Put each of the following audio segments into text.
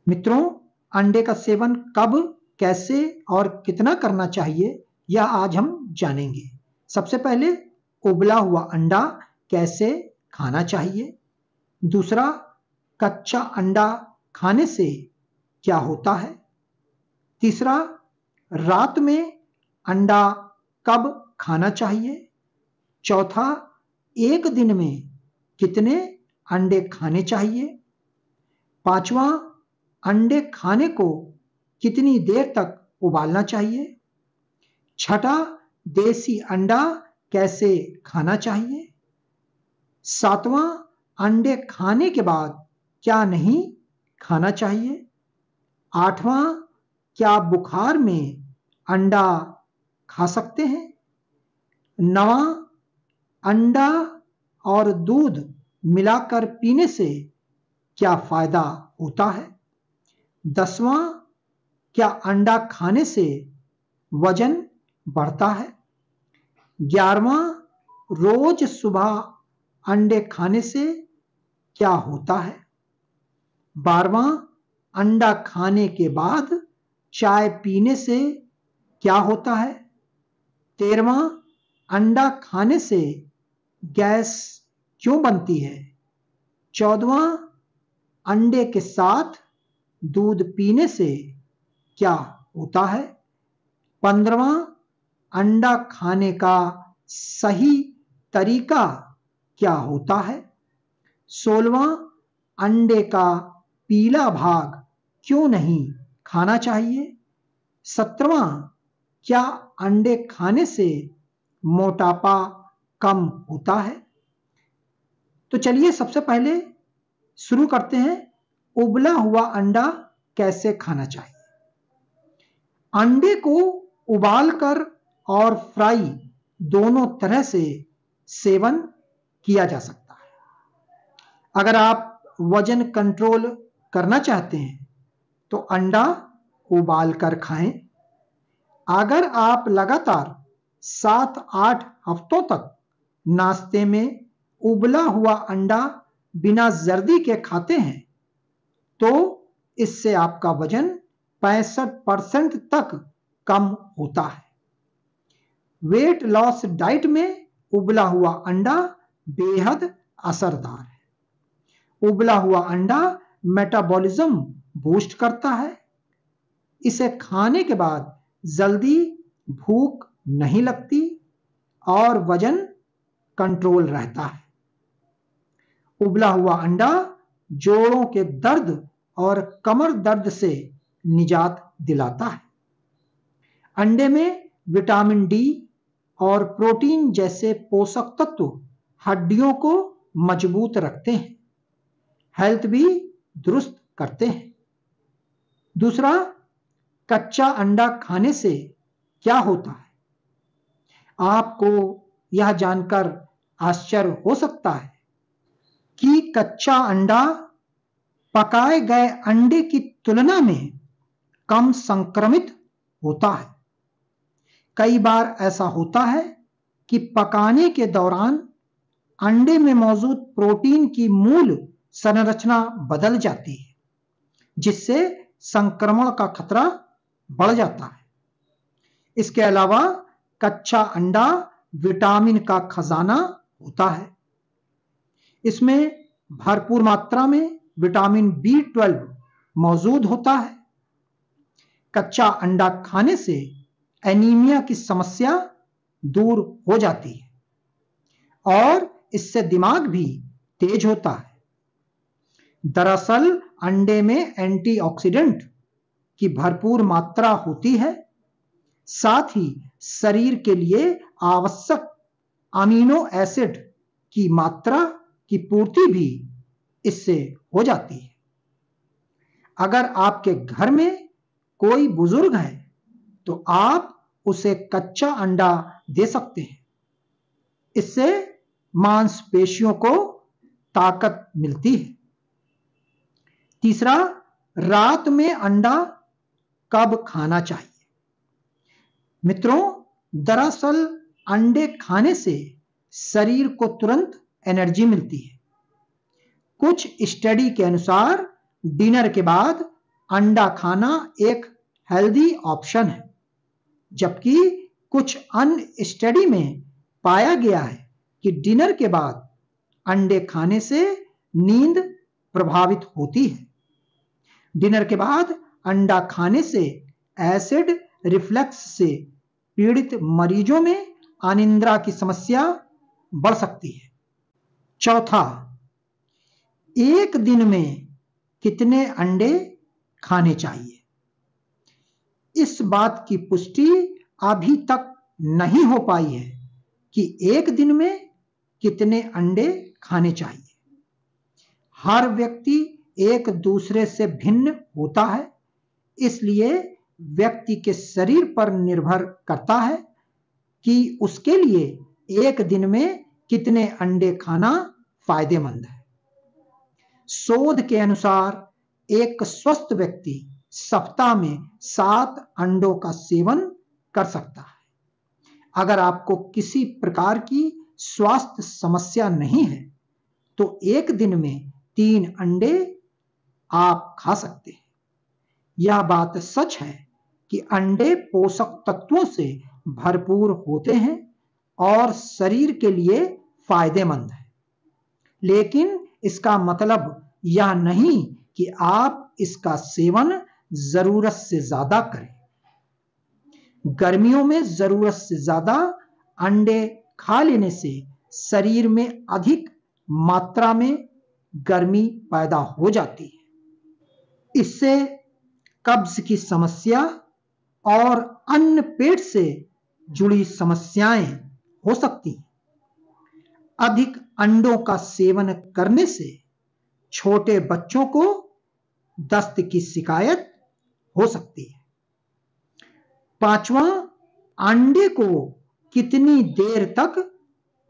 मित्रों, अंडे का सेवन कब, कैसे और कितना करना चाहिए, यह आज हम जानेंगे। सबसे पहले उबला हुआ अंडा कैसे खाना चाहिए। दूसरा, कच्चा अंडा खाने से क्या होता है। तीसरा, रात में अंडा कब खाना चाहिए। चौथा, एक दिन में कितने अंडे खाने चाहिए। पांचवा, अंडे खाने को कितनी देर तक उबालना चाहिए। छठा, देसी अंडा कैसे खाना चाहिए। सातवां, अंडे खाने के बाद क्या नहीं खाना चाहिए। आठवां, क्या बुखार में अंडा खा सकते हैं। नवां, अंडा और दूध मिलाकर पीने से क्या फायदा होता है। 10वां, क्या अंडा खाने से वजन बढ़ता है। 11वां, रोज सुबह अंडे खाने से क्या होता है। 12वां, अंडा खाने के बाद चाय पीने से क्या होता है। 13वां, अंडा खाने से गैस क्यों बनती है। 14वां, अंडे के साथ दूध पीने से क्या होता है। 15वां, अंडा खाने का सही तरीका क्या होता है। 16वां, अंडे का पीला भाग क्यों नहीं खाना चाहिए। 17वां, क्या अंडे खाने से मोटापा कम होता है। तो चलिए सबसे पहले शुरू करते हैं, उबला हुआ अंडा कैसे खाना चाहिए। अंडे को उबालकर और फ्राई दोनों तरह से सेवन किया जा सकता है। अगर आप वजन कंट्रोल करना चाहते हैं तो अंडा उबालकर खाएं। अगर आप लगातार 7-8 हफ्तों तक नाश्ते में उबला हुआ अंडा बिना जर्दी के खाते हैं तो इससे आपका वजन 65% तक कम होता है। वेट लॉस डाइट में उबला हुआ अंडा बेहद असरदार है। उबला हुआ अंडा मेटाबॉलिज्म बूस्ट करता है। इसे खाने के बाद जल्दी भूख नहीं लगती और वजन कंट्रोल रहता है। उबला हुआ अंडा जोड़ों के दर्द और कमर दर्द से निजात दिलाता है। अंडे में विटामिन डी और प्रोटीन जैसे पोषक तत्व हड्डियों को मजबूत रखते हैं, हेल्थ भी दुरुस्त करते हैं। दूसरा, कच्चा अंडा खाने से क्या होता है। आपको यह जानकर आश्चर्य हो सकता है कि कच्चा अंडा पकाए गए अंडे की तुलना में कम संक्रमित होता है। कई बार ऐसा होता है कि पकाने के दौरान अंडे में मौजूद प्रोटीन की मूल संरचना बदल जाती है, जिससे संक्रमण का खतरा बढ़ जाता है। इसके अलावा कच्चा अंडा विटामिन का खजाना होता है। इसमें भरपूर मात्रा में विटामिन B12 मौजूद होता है। कच्चा अंडा खाने से एनीमिया की समस्या दूर हो जाती है और इससे दिमाग भी तेज होता है। दरअसल अंडे में एंटीऑक्सीडेंट की भरपूर मात्रा होती है, साथ ही शरीर के लिए आवश्यक अमीनो एसिड की मात्रा की पूर्ति भी इससे हो जाती है। अगर आपके घर में कोई बुजुर्ग है तो आप उसे कच्चा अंडा दे सकते हैं। इससे मांसपेशियों को ताकत मिलती है। तीसरा, रात में अंडा कब खाना चाहिए। मित्रों, दरअसल अंडे खाने से शरीर को तुरंत एनर्जी मिलती है। कुछ स्टडी के अनुसार डिनर के बाद अंडा खाना एक हेल्दी ऑप्शन है, जबकि कुछ अन्य स्टडी में पाया गया है कि डिनर के बाद अंडे खाने से नींद प्रभावित होती है। डिनर के बाद अंडा खाने से एसिड रिफ्लक्स से पीड़ित मरीजों में अनिद्रा की समस्या बढ़ सकती है। चौथा, एक दिन में कितने अंडे खाने चाहिए? इस बात की पुष्टि अभी तक नहीं हो पाई है कि एक दिन में कितने अंडे खाने चाहिए। हर व्यक्ति एक दूसरे से भिन्न होता है, इसलिए व्यक्ति के शरीर पर निर्भर करता है कि उसके लिए एक दिन में कितने अंडे खाना फायदेमंद है। शोध के अनुसार एक स्वस्थ व्यक्ति सप्ताह में 7 अंडों का सेवन कर सकता है। अगर आपको किसी प्रकार की स्वास्थ्य समस्या नहीं है तो एक दिन में 3 अंडे आप खा सकते हैं। यह बात सच है कि अंडे पोषक तत्वों से भरपूर होते हैं और शरीर के लिए फायदेमंद है, लेकिन इसका मतलब यह नहीं कि आप इसका सेवन जरूरत से ज्यादा करें। गर्मियों में जरूरत से ज्यादा अंडे खा लेने से शरीर में अधिक मात्रा में गर्मी पैदा हो जाती है। इससे कब्ज की समस्या और अन्य पेट से जुड़ी समस्याएं हो सकती हैं। अधिक अंडों का सेवन करने से छोटे बच्चों को दस्त की शिकायत हो सकती है। पांचवा, अंडे को कितनी देर तक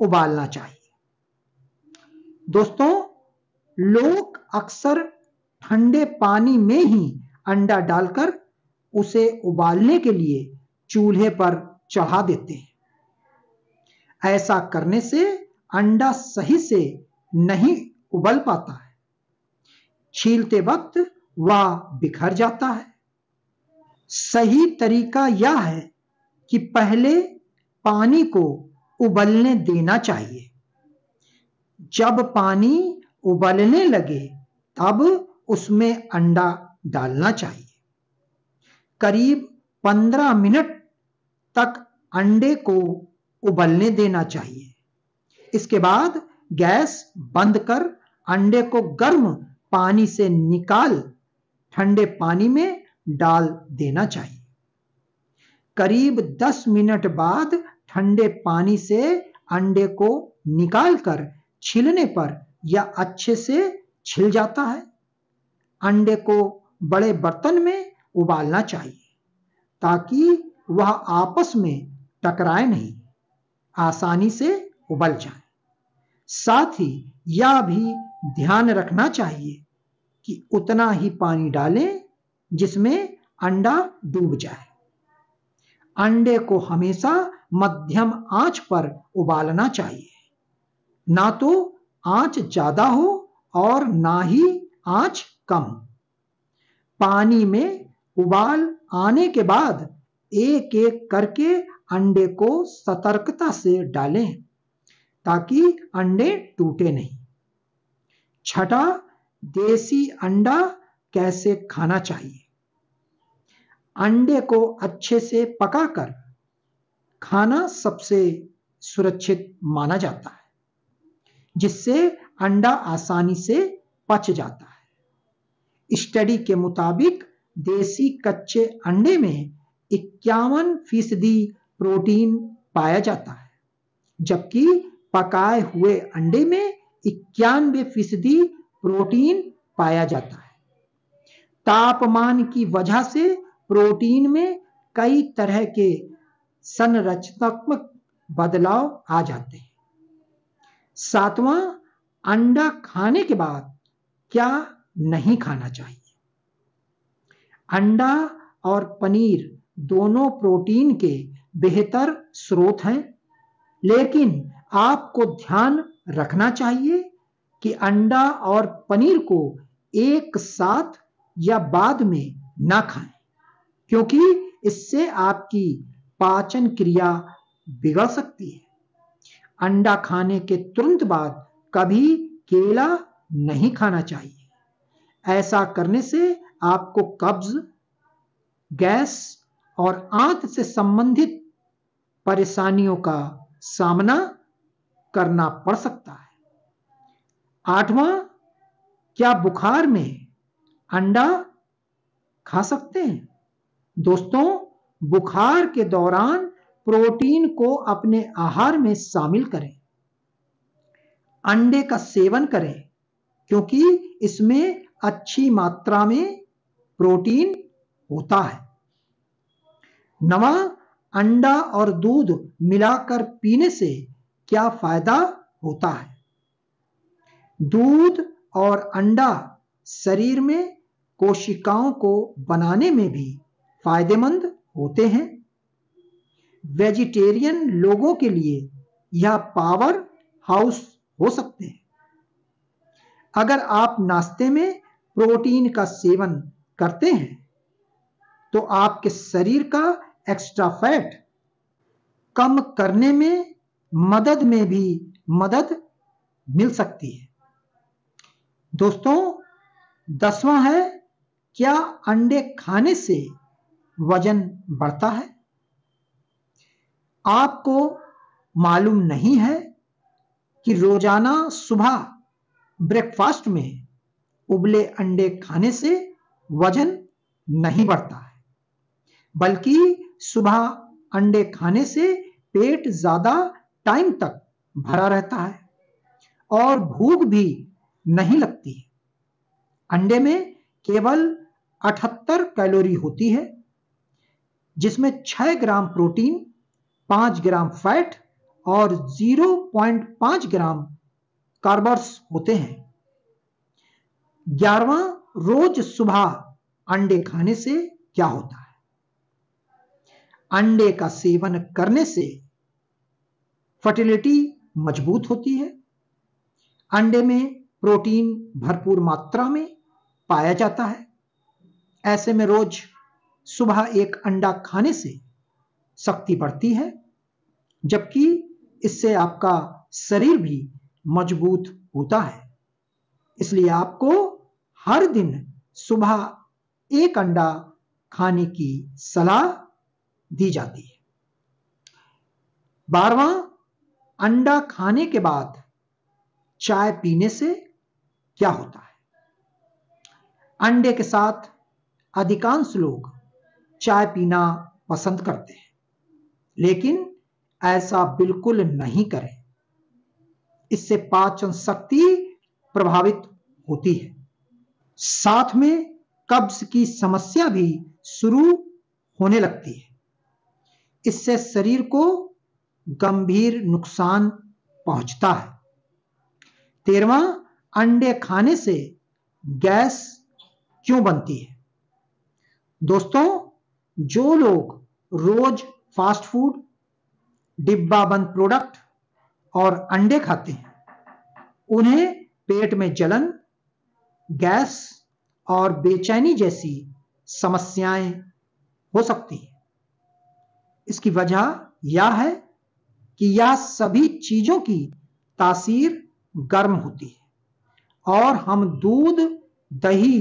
उबालना चाहिए? दोस्तों, लोग अक्सर ठंडे पानी में ही अंडा डालकर उसे उबालने के लिए चूल्हे पर चढ़ा देते हैं। ऐसा करने से अंडा सही से नहीं उबल पाता है। छीलते वक्त वह बिखर जाता है। सही तरीका यह है कि पहले पानी को उबलने देना चाहिए। जब पानी उबलने लगे तब उसमें अंडा डालना चाहिए। करीब 15 मिनट तक अंडे को उबलने देना चाहिए। इसके बाद गैस बंद कर अंडे को गर्म पानी से निकाल ठंडे पानी में डाल देना चाहिए। करीब 10 मिनट बाद ठंडे पानी से अंडे को निकालकर छीलने पर यह अच्छे से छिल जाता है। अंडे को बड़े बर्तन में उबालना चाहिए ताकि वह आपस में टकराए नहीं, आसानी से उबल जाए। साथ ही यह भी ध्यान रखना चाहिए कि उतना ही पानी डालें जिसमें अंडा डूब जाए। अंडे को हमेशा मध्यम आंच पर उबालना चाहिए, ना तो आंच ज्यादा हो और ना ही आंच कम। पानी में उबाल आने के बाद एक एक करके अंडे को सतर्कता से डालें ताकि अंडे टूटे नहीं। छठा, देसी अंडा कैसे खाना चाहिए? अंडे को अच्छे से पकाकर खाना सबसे सुरक्षित माना जाता है, जिससे अंडा आसानी से पच जाता है। स्टडी के मुताबिक देसी कच्चे अंडे में 51% प्रोटीन पाया जाता है, जबकि पकाए हुए अंडे में 91% प्रोटीन पाया जाता है। तापमान की वजह से प्रोटीन में कई तरह के संरचनात्मक बदलाव आ जाते हैं। सातवां, अंडा खाने के बाद क्या नहीं खाना चाहिए? अंडा और पनीर दोनों प्रोटीन के बेहतर स्रोत हैं, लेकिन आपको ध्यान रखना चाहिए कि अंडा और पनीर को एक साथ या बाद में ना खाएं, क्योंकि इससे आपकी पाचन क्रिया बिगड़ सकती है। अंडा खाने के तुरंत बाद कभी केला नहीं खाना चाहिए। ऐसा करने से आपको कब्ज, गैस और आंत से संबंधित परेशानियों का सामना करना पड़ सकता है। 8वां, क्या बुखार में अंडा खा सकते हैं? दोस्तों, बुखार के दौरान प्रोटीन को अपने आहार में शामिल करें। अंडे का सेवन करें, क्योंकि इसमें अच्छी मात्रा में प्रोटीन होता है। 9वां, अंडा और दूध मिलाकर पीने से क्या फायदा होता है? दूध और अंडा शरीर में कोशिकाओं को बनाने में भी फायदेमंद होते हैं। वेजिटेरियन लोगों के लिए यह पावर हाउस हो सकते हैं। अगर आप नाश्ते में प्रोटीन का सेवन करते हैं तो आपके शरीर का एक्स्ट्रा फैट कम करने में मदद मिल सकती है। दोस्तों, 10वां है, क्या अंडे खाने से वजन बढ़ता है? आपको मालूम नहीं है कि रोजाना सुबह ब्रेकफास्ट में उबले अंडे खाने से वजन नहीं बढ़ता है, बल्कि सुबह अंडे खाने से पेट ज्यादा टाइम तक भरा रहता है और भूख भी नहीं लगती है। अंडे में केवल 78 कैलोरी होती है, जिसमें 6 ग्राम प्रोटीन, 5 ग्राम फैट और 0.5 ग्राम कार्ब्स होते हैं। 11वां, रोज सुबह अंडे खाने से क्या होता है? अंडे का सेवन करने से फर्टिलिटी मजबूत होती है। अंडे में प्रोटीन भरपूर मात्रा में पाया जाता है। ऐसे में रोज सुबह एक अंडा खाने से शक्ति बढ़ती है, जबकि इससे आपका शरीर भी मजबूत होता है। इसलिए आपको हर दिन सुबह एक अंडा खाने की सलाह दी जाती है। 12वां, अंडा खाने के बाद चाय पीने से क्या होता है? अंडे के साथ अधिकांश लोग चाय पीना पसंद करते हैं, लेकिन ऐसा बिल्कुल नहीं करें। इससे पाचन शक्ति प्रभावित होती है। साथ में कब्ज की समस्या भी शुरू होने लगती है। इससे शरीर को गंभीर नुकसान पहुंचता है। 13वां, अंडे खाने से गैस क्यों बनती है? दोस्तों, जो लोग रोज फास्ट फूड, डिब्बा बंद प्रोडक्ट और अंडे खाते हैं, उन्हें पेट में जलन, गैस और बेचैनी जैसी समस्याएं हो सकती हैं। इसकी वजह यह है कि यह सभी चीजों की तासीर गर्म होती है और हम दूध, दही,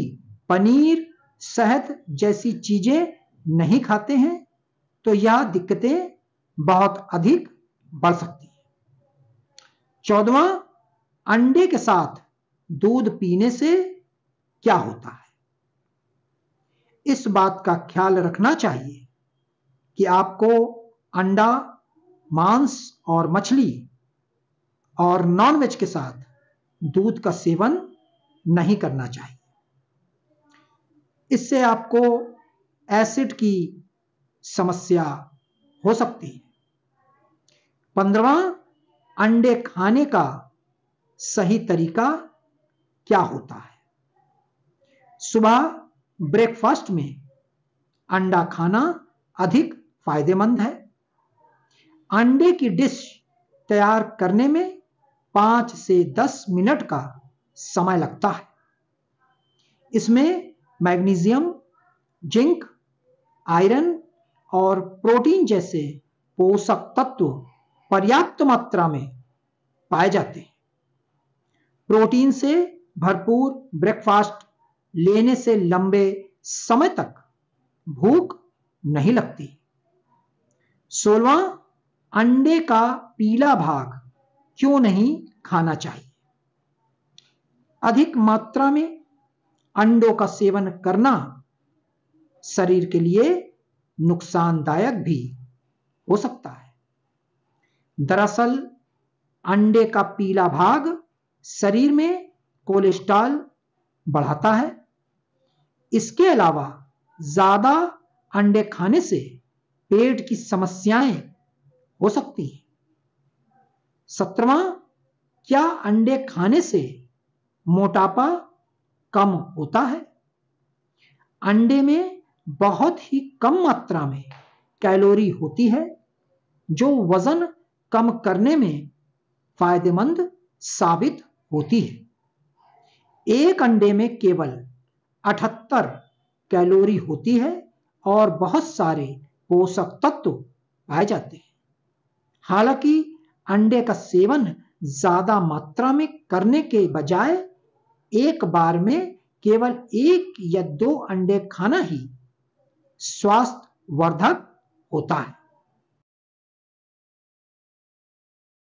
पनीर, शहद जैसी चीजें नहीं खाते हैं, तो यह दिक्कतें बहुत अधिक बढ़ सकती हैं। 14वां, अंडे के साथ दूध पीने से क्या होता है? इस बात का ख्याल रखना चाहिए कि आपको अंडा, मांस और मछली और नॉनवेज के साथ दूध का सेवन नहीं करना चाहिए। इससे आपको एसिड की समस्या हो सकती है। 15वां, अंडे खाने का सही तरीका क्या होता है? सुबह ब्रेकफास्ट में अंडा खाना अधिक फायदेमंद है। अंडे की डिश तैयार करने में 5 से 10 मिनट का समय लगता है। इसमें मैग्नीशियम, जिंक, आयरन और प्रोटीन जैसे पोषक तत्व पर्याप्त मात्रा में पाए जाते हैं। प्रोटीन से भरपूर ब्रेकफास्ट लेने से लंबे समय तक भूख नहीं लगती। 16वां, अंडे का पीला भाग क्यों नहीं खाना चाहिए? अधिक मात्रा में अंडों का सेवन करना शरीर के लिए नुकसानदायक भी हो सकता है। दरअसल अंडे का पीला भाग शरीर में कोलेस्ट्रॉल बढ़ाता है। इसके अलावा ज्यादा अंडे खाने से पेट की समस्याएं हो सकती हैं। 17वां, क्या अंडे खाने से मोटापा कम होता है? अंडे में बहुत ही कम मात्रा में कैलोरी होती है, जो वजन कम करने में फायदेमंद साबित होती है। एक अंडे में केवल 78 कैलोरी होती है और बहुत सारे पोषक तत्व पाए जाते हैं। हालांकि अंडे का सेवन ज्यादा मात्रा में करने के बजाय एक बार में केवल 1 या 2 अंडे खाना ही स्वास्थ्यवर्धक होता है।